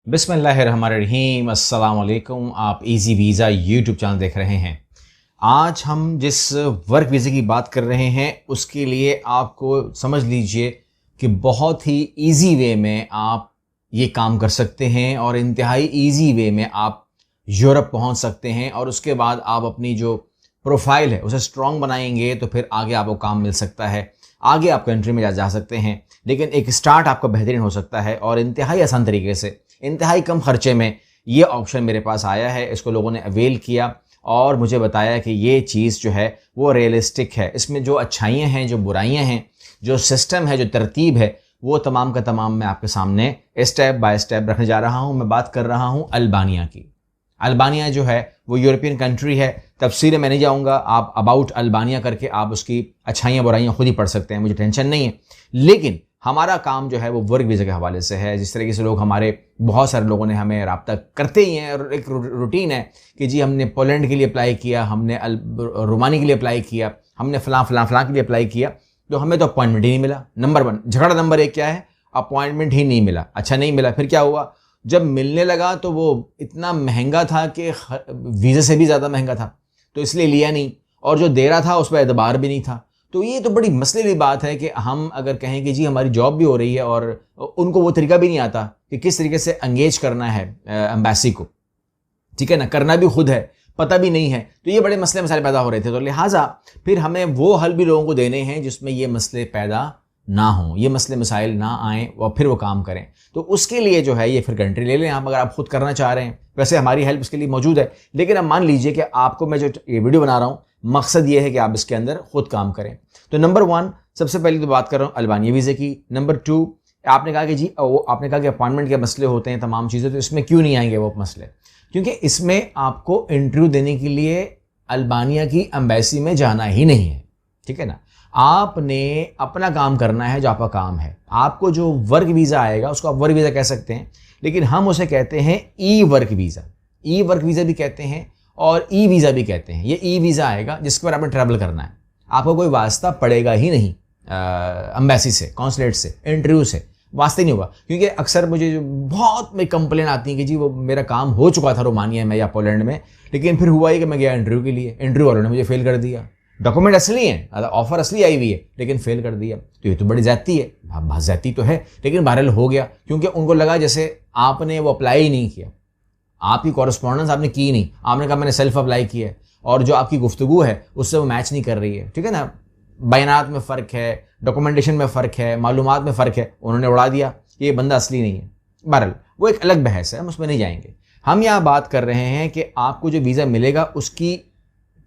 बिस्मिल्लाहिर्रहमानिर्रहीम। अस्सलाम वालेकुम। आप इजी वीज़ा यूट्यूब चैनल देख रहे हैं। आज हम जिस वर्क वीज़ा की बात कर रहे हैं उसके लिए आपको समझ लीजिए कि बहुत ही इजी वे में आप ये काम कर सकते हैं और इंतहाई इजी वे में आप यूरोप पहुंच सकते हैं और उसके बाद आप अपनी जो प्रोफाइल है उसे स्ट्रॉन्ग बनाएंगे तो फिर आगे आपको काम मिल सकता है, आगे आप कंट्री में जा सकते हैं। लेकिन एक स्टार्ट आपका बेहतरीन हो सकता है और इंतहाई आसान तरीके से, इंतहाई कम खर्चे में ये ऑप्शन मेरे पास आया है। इसको लोगों ने अवेल किया और मुझे बताया कि ये चीज़ जो है वो रियलिस्टिक है। इसमें जो अच्छाइयाँ हैं, जो बुराइयाँ हैं, जो सिस्टम है, जो तरतीब है, वो तमाम का तमाम मैं आपके सामने स्टेप बाय स्टेप रखने जा रहा हूँ। मैं बात कर रहा हूँ अल्बानिया की। अल्बानिया जो है वो यूरोपियन कंट्री है। तफसीर में नहीं जाऊँगा, आप अबाउट अल्बानिया करके आप उसकी अच्छाइयाँ बुराइयाँ खुद ही पढ़ सकते हैं, मुझे टेंशन नहीं है। लेकिन हमारा काम जो है वो वर्क वीज़ा के हवाले से है। जिस तरीके से लोग हमारे बहुत सारे लोगों ने हमें रब्ता करते ही हैं और एक रूटीन है कि जी हमने पोलैंड के लिए अप्लाई किया, हमने रोमानी के लिए अप्लाई किया, हमने फलां के लिए अप्लाई किया, तो हमें तो अपॉइंटमेंट ही नहीं मिला। नंबर 1 झगड़ा, नंबर 1 क्या है, अपॉइंटमेंट ही नहीं मिला। अच्छा नहीं मिला, फिर क्या हुआ, जब मिलने लगा तो वो इतना महंगा था कि वीज़ा से भी ज़्यादा महंगा था, तो इसलिए लिया नहीं, और जो दे रहा था उस पर एतबार भी नहीं था। तो ये तो बड़ी मसले की बात है कि हम अगर कहें कि जी हमारी जॉब भी हो रही है और उनको वो तरीका भी नहीं आता कि किस तरीके से एंगेज करना है एम्बेसी को, ठीक है ना, करना भी खुद है, पता भी नहीं है, तो ये बड़े मसले मसाइल पैदा हो रहे थे। तो लिहाजा फिर हमें वो हल भी लोगों को देने हैं जिसमें ये मसले पैदा ना हो, ये मसले मसाइल ना आएँ और फिर वो काम करें। तो उसके लिए जो है ये फिर कंट्री ले लें आप, अगर आप खुद करना चाह रहे हैं। वैसे हमारी हेल्प इसके लिए मौजूद है, लेकिन अब मान लीजिए कि आपको मैं जो ये वीडियो बना रहा हूँ मकसद ये है कि आप इसके अंदर खुद काम करें। तो नंबर 1 सबसे पहले तो बात कर रहा हूँ अल्बानिया वीज़े की। नंबर 2 आपने कहा कि जी आपने कहा कि अपॉइंटमेंट के मसले होते हैं, तमाम चीज़ें, तो इसमें क्यों नहीं आएंगे वो मसले, क्योंकि इसमें आपको इंटरव्यू देने के लिए अल्बानिया की एम्बेसी में जाना ही नहीं है, ठीक है ना। आपने अपना काम करना है, जो आपका काम है। आपको जो वर्क वीज़ा आएगा उसको आप वर्क वीज़ा कह सकते हैं, लेकिन हम उसे कहते हैं ई वर्क वीज़ा। ई वर्क वीज़ा भी कहते हैं और ई वीज़ा भी कहते हैं। ये ई वीज़ा आएगा जिसके ऊपर आपने ट्रैवल करना है, आपको कोई वास्ता पड़ेगा ही नहीं एम्बेसी से, कॉन्सुलेट से, इंटरव्यू से वास्ते नहीं होगा। क्योंकि अक्सर मुझे जो बहुत में कंप्लेन आती है कि जी वो मेरा काम हो चुका था रोमानिया में या पोलैंड में, लेकिन फिर हुआ ही कि मैं गया इंटरव्यू के लिए, इंटरव्यू वालों ने मुझे फेल कर दिया, डॉक्यूमेंट असली हैं, ऑफर असली आई हुई है, लेकिन फेल कर दिया। तो ये तो बड़ी ज़्यादती है, हाँ ज़्यादती तो है, लेकिन बहरहाल हो गया, क्योंकि उनको लगा जैसे आपने वो अप्लाई ही नहीं किया, आपकी कॉरेस्पॉन्डेंस आपने की नहीं, आपने कहा मैंने सेल्फ अप्लाई किया है, और जो आपकी गुफ्तगू है उससे वो मैच नहीं कर रही है, ठीक है ना। बयानात में फ़र्क है, डॉक्यूमेंटेशन में फ़र्क है, मालूमात में फ़र्क है, उन्होंने उड़ा दिया कि ये बंदा असली नहीं है। बहरहाल वो एक अलग बहस है, हम उसमें नहीं जाएंगे। हम यहाँ बात कर रहे हैं कि आपको जो वीज़ा मिलेगा उसकी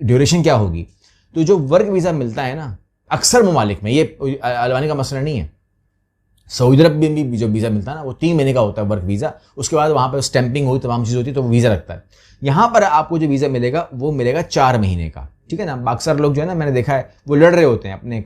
ड्यूरेशन क्या होगी। तो जो वर्क वीज़ा मिलता है ना अक्सर ममालिक में, ये अल्बानिया का मसला नहीं है, सऊदी अरब में भी जो वीज़ा मिलता है ना वो 3 महीने का होता है वर्क वीज़ा, उसके बाद वहाँ पर स्टैंपिंग हुई, तमाम चीज़ होती है, तो वो वीज़ा लगता है। यहाँ पर आपको जो वीज़ा मिलेगा वो मिलेगा 4 महीने का, ठीक है ना। अक्सर लोग जो है ना, मैंने देखा है वो लड़ रहे होते हैं अपने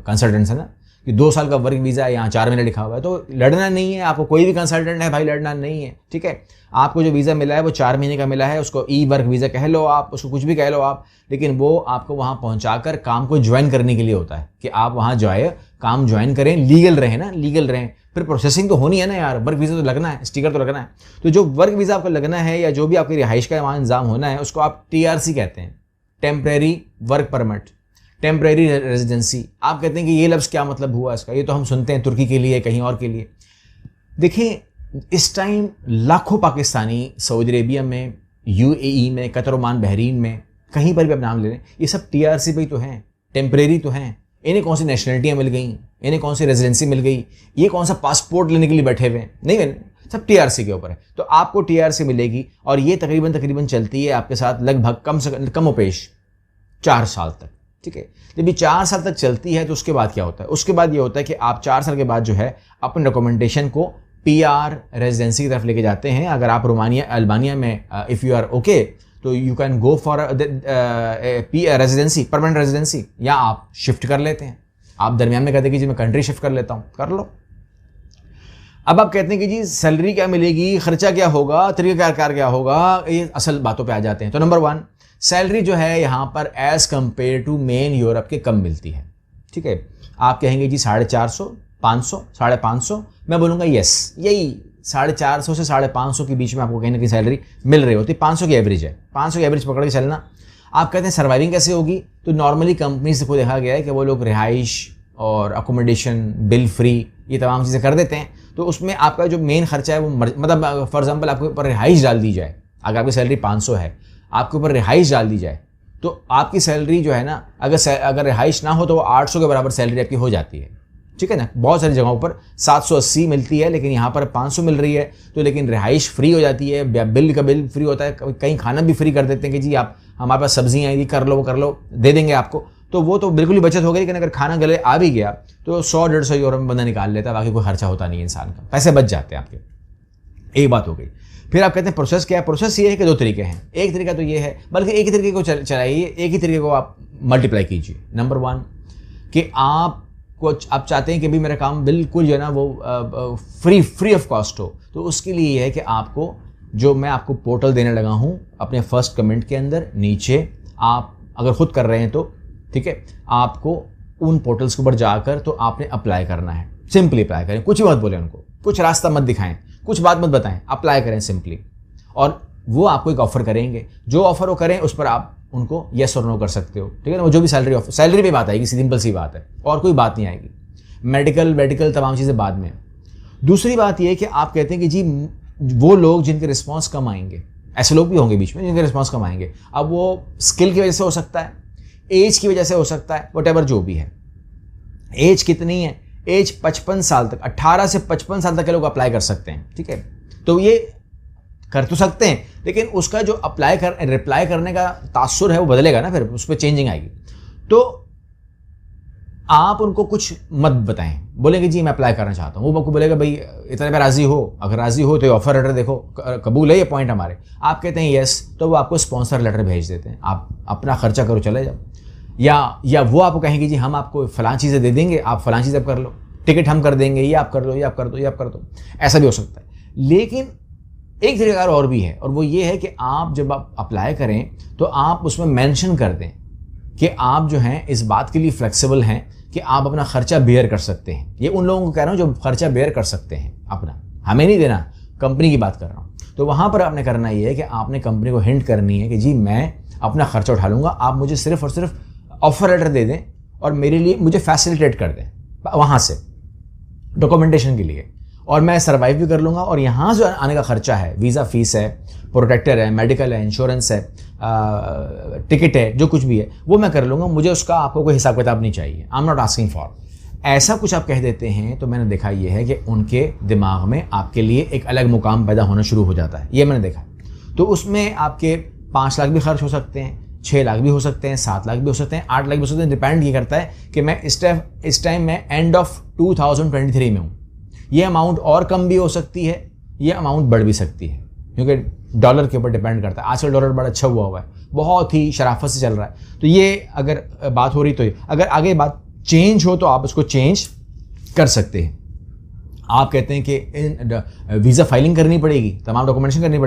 कंसल्टेंट से ना कि 2 साल का वर्क वीज़ा है, यहाँ 4 महीने लिखा हुआ है। तो लड़ना नहीं है आपको, कोई भी कंसल्टेंट है भाई, लड़ना नहीं है, ठीक है। आपको जो वीज़ा मिला है वो 4 महीने का मिला है, उसको ई वर्क वीज़ा कह लो आप, उसको कुछ भी कह लो आप, लेकिन वो आपको वहाँ पहुँचाकर काम को ज्वाइन करने के लिए होता है कि आप वहाँ जाए, काम ज्वाइन करें, लीगल रहें ना, लीगल रहें। फिर प्रोसेसिंग तो होनी है ना यार, वर्क वीज़ा तो लगना है, स्टिकर तो लगना है। तो जो वर्क वीज़ा आपको लगना है या जो भी आपकी रिहाइश का वहाँ इंतजाम होना है उसको आप TRC कहते हैं, temporary work permit, temporary residency. आप कहते हैं कि ये लफ्ज़ क्या मतलब हुआ इसका, ये तो हम सुनते हैं तुर्की के लिए, कहीं और के लिए। देखिए इस टाइम लाखों पाकिस्तानी सऊदी अरेबिया में, UAE में, कतर, ओमान, बहरीन में, कहीं पर भी आप नाम ले लें, ये सब TRC पे ही तो हैं, टेम्परेरी तो हैं। इन्हें कौन सी नेशनलिटियाँ मिल गई, इन्हें कौन सी रेजिडेंसी मिल गई, ये कौन सा पासपोर्ट लेने के लिए बैठे हुए हैं, नहीं, सब TRC के ऊपर है। तो आपको TRC मिलेगी और ये तकरीबन चलती है आपके साथ लगभग कम व पेश 4 साल तक, ठीक है। जब ये 4 साल तक चलती है तो उसके बाद क्या होता है, उसके बाद ये होता है कि आप 4 साल के बाद जो है अपने डॉक्यूमेंटेशन को PR रेजिडेंसी की तरफ लेके जाते हैं। अगर आप अल्बानिया में इफ़ यू आर ओके तो you can go for residency, permanent residency, या आप शिफ्ट कर लेते हैं। आप दरमियान में कहते हैं कि जी मैं कंट्री शिफ्ट कर लेता हूँ, कर लो। अब आप कहते हैं कि जी सैलरी क्या मिलेगी, खर्चा क्या होगा, तरीक़ाकार क्या होगा, ये असल बातों पे आ जाते हैं। तो नंबर 1 सैलरी जो है यहाँ पर as compare to main Europe के कम मिलती है, ठीक है। आप कहेंगे जी 450, 500, 550, मैं बोलूँगा यस, यही 450 से 550 के बीच में आपको कहीं ना कहीं सैलरी मिल रही होती है। 500 की एवरेज है, 500 की एवरेज पकड़ के चलना। आप कहते हैं सर्वाइविंग कैसे होगी, तो नॉर्मली कंपनीज को देखा गया है कि वो लोग रिहाइश और अकोमोडेशन, बिल फ्री, ये तमाम चीज़ें कर देते हैं। तो उसमें आपका जो मेन खर्चा है वो मतलब फॉर एग्जांपल आपके ऊपर रिहाइश डाल दी जाए, अगर आपकी सैलरी 500 है, आपके ऊपर रिहाइश डाल दी जाए, तो आपकी सैलरी जो है ना, अगर रिहाइश ना हो तो वो 800 के बराबर सैलरी आपकी हो जाती है, ठीक है ना। बहुत सारी जगहों पर 780 मिलती है, लेकिन यहाँ पर 500 मिल रही है, तो लेकिन रिहाइश फ्री हो जाती है, बिल फ्री होता है, कहीं खाना भी फ्री कर देते हैं कि जी आप हमारे पास सब्जियाँ आएंगी, कर लो दे देंगे आपको, तो वो तो बिल्कुल ही बचत हो गई। लेकिन अगर खाना गले आ भी गया तो 100-150 यूरो में बंदा निकाल लेता है, बाकी कोई खर्चा होता नहीं है इंसान का, पैसे बच जाते हैं आपके। एक बात हो गई। फिर आप कहते हैं प्रोसेस क्या है, प्रोसेस ये है कि 2 तरीके हैं। एक तरीका तो ये है, बल्कि एक ही तरीके को चलाइए, एक ही तरीके को आप मल्टीप्लाई कीजिए। नंबर 1 कि आप चाहते हैं कि भी मेरा काम बिल्कुल जो है ना वो फ्री ऑफ कॉस्ट हो, तो उसके लिए ये है कि आपको जो मैं आपको पोर्टल देने लगा हूँ अपने फर्स्ट कमेंट के अंदर नीचे, आप अगर खुद कर रहे हैं तो ठीक है, आपको उन पोर्टल्स के ऊपर जाकर तो आपने अप्लाई करना है। सिंपली अप्लाई करें, कुछ भी मत बोलें उनको, कुछ रास्ता मत दिखाएं, कुछ बात मत बताएं, अप्लाई करें सिंपली। और वो आपको एक ऑफर करेंगे, जो ऑफर वो करें उस पर आप उनको येस और नो कर सकते हो, ठीक है ना। वो जो भी सैलरी पे बात आएगी, सिंपल सी बात है, और कोई बात नहीं आएगी। मेडिकल तमाम चीज़ें बाद में। दूसरी बात ये है कि आप कहते हैं कि जी वो लोग जिनके रिस्पॉन्स कम आएंगे, ऐसे लोग भी होंगे बीच में जिनके रिस्पॉन्स कम आएंगे, अब वो स्किल की वजह से हो सकता है, एज की वजह से हो सकता है, व्हाटएवर जो भी है। एज कितनी है, एज 55 साल तक, 18 से 55 साल तक के लोग अप्लाई कर सकते हैं, ठीक है। तो ये कर तो सकते हैं, लेकिन उसका जो रिप्लाई करने का तासुर है वो बदलेगा ना, फिर उस पर चेंजिंग आएगी। तो आप उनको कुछ मत बताएं, बोलेंगे जी मैं अप्लाई करना चाहता हूँ, वो आपको बोलेगा भाई इतने पे राजी हो, अगर राजी हो तो ये ऑफर लेटर देखो, कबूल है ये पॉइंट हमारे, आप कहते हैं यस, तो वो आपको स्पॉन्सर लेटर भेज देते हैं, आप अपना खर्चा करो चले जाओ। या वो आपको कहेंगे जी हम आपको फलां चीज़ें दे देंगे, आप फलां चीज़ें कर लो, टिकट हम कर देंगे, ये आप कर लो, ये आप कर दो, ये आप कर दो, ऐसा भी हो सकता है। लेकिन एक तरीका और भी है, और वो ये है कि आप जब आप अप्लाई करें तो आप उसमें मेंशन कर दें कि आप जो हैं इस बात के लिए फ्लेक्सिबल हैं कि आप अपना खर्चा बेयर कर सकते हैं। ये उन लोगों को कह रहा हूँ जो खर्चा बेयर कर सकते हैं अपना, हमें नहीं देना, कंपनी की बात कर रहा हूँ। तो वहाँ पर आपने करना ये है कि आपने कंपनी को हिंट करनी है कि जी मैं अपना खर्चा उठा लूँगा, आप मुझे सिर्फ और सिर्फ ऑफर लेटर दे दें और मेरे लिए मुझे फैसिलिटेट कर दें वहाँ से डॉक्यूमेंटेशन के लिए, और मैं सर्वाइव भी कर लूँगा। और यहाँ जो आने का खर्चा है, वीज़ा फीस है, प्रोटेक्टर है, मेडिकल है, इंश्योरेंस है, टिकट है, जो कुछ भी है वो मैं कर लूँगा, मुझे उसका आपको कोई हिसाब किताब नहीं चाहिए, I am not asking for. ऐसा कुछ आप कह देते हैं तो मैंने देखा ये है कि उनके दिमाग में आपके लिए एक अलग मुकाम पैदा होना शुरू हो जाता है, ये मैंने देखा। तो उसमें आपके 5 लाख भी खर्च हो सकते हैं, 6 लाख भी हो सकते हैं, 7 लाख भी हो सकते हैं, 8 लाख भी हो सकते हैं। डिपेंड ये करता है कि मैं इस टाइम मैं एंड ऑफ 2023 में हूँ। ये अमाउंट और कम भी हो सकती है, ये अमाउंट बढ़ भी सकती है, क्योंकि डॉलर के ऊपर डिपेंड करता है। आजकल डॉलर बड़ा अच्छा हुआ है, बहुत ही शराफत से चल रहा है। तो ये अगर बात हो रही तो अगर आगे बात चेंज हो तो आप उसको चेंज कर सकते हैं। आप कहते हैं कि वीज़ा फाइलिंग करनी पड़ेगी, तमाम डॉक्यूमेंटेशन करनी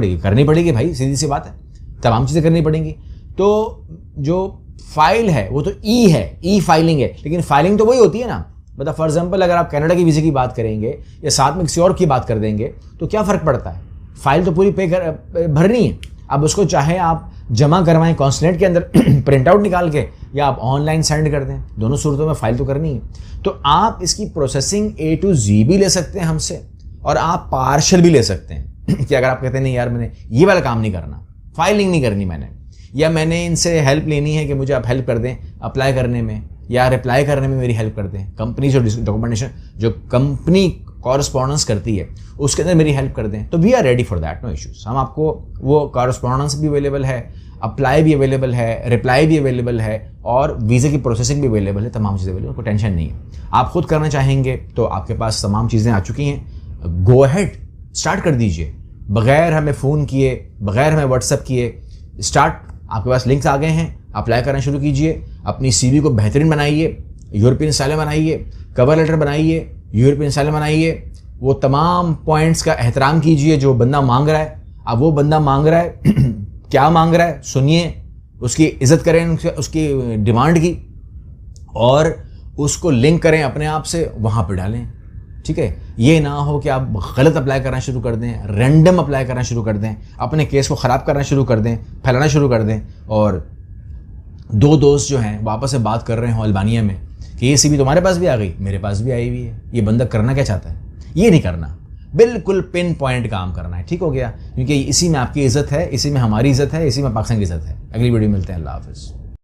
पड़ेगी भाई, सीधी सी बात है, तमाम चीज़ें करनी पड़ेंगी। तो जो फाइल है वो तो ई फाइलिंग है, लेकिन फाइलिंग तो वही होती है ना। मतलब फॉर एग्जांपल अगर आप कनाडा की वीज़े की बात करेंगे या साथ में किसी और की बात कर देंगे तो क्या फ़र्क पड़ता है, फाइल तो पूरी भरनी है। अब उसको चाहे आप जमा करवाएं कॉन्सुलेट के अंदर प्रिंट आउट निकाल के, या आप ऑनलाइन सेंड कर दें, दोनों सूरतों में फाइल तो करनी है। तो आप इसकी प्रोसेसिंग A to Z भी ले सकते हैं हमसे, और आप पार्शल भी ले सकते हैं कि अगर आप कहते हैं नहीं यार मैंने ये वाला काम नहीं करना, फाइलिंग नहीं करनी मैंने, या मैंने इनसे हेल्प लेनी है कि मुझे आप हेल्प कर दें अप्लाई करने में या रिप्लाई करने में मेरी हेल्प कर दें, कंपनी जो डॉक्यूमेंटेशन जो कंपनी कॉरस्पॉन्डेंस करती है उसके अंदर मेरी हेल्प कर दें, तो we are ready for that, no issues. हम आपको वो कॉरस्पॉन्डेंस भी अवेलेबल है, अप्लाई भी अवेलेबल है, रिप्लाई भी अवेलेबल है, और वीज़े की प्रोसेसिंग भी अवेलेबल है, तमाम चीज़ें अवेलेबल, कोई टेंशन नहीं है। आप खुद करना चाहेंगे तो आपके पास तमाम चीज़ें आ चुकी हैं, गो अहेड स्टार्ट कर दीजिए, बग़ैर हमें फ़ोन किए, बग़ैर हमें व्हाट्सअप किए, स्टार्ट। आपके पास लिंक्स आ गए हैं, अप्लाई करना शुरू कीजिए, अपनी CV को बेहतरीन बनाइए, यूरोपियन स्टाइल बनाइए, कवर लेटर बनाइए, यूरोपियन स्टाइल बनाइए, वो तमाम पॉइंट्स का एहतराम कीजिए जो बंदा मांग रहा है। अब वो बंदा मांग रहा है क्या मांग रहा है सुनिए, उसकी इज्जत करें, उसकी डिमांड की, और उसको लिंक करें अपने आप से, वहाँ पर डालें। ठीक है, ये ना हो कि आप गलत अप्लाई करना शुरू कर दें, रैंडम अप्लाई करना शुरू कर दें, अपने केस को ख़राब करना शुरू कर दें, फैलाना शुरू कर दें, और दो दोस्त जो हैं वापस से बात कर रहे हो अल्बानिया में कि ये CV तुम्हारे पास भी आ गई, मेरे पास भी आई हुई है, ये बंदा करना क्या चाहता है। ये नहीं करना, बिल्कुल पिन पॉइंट काम करना है। ठीक हो गया, क्योंकि इसी में आपकी इज्जत है, इसी में हमारी इज्जत है, इसी में पाकिस्तान की इज्जत है। अगली वीडियो मिलते हैं। अल्लाह हाफिज़।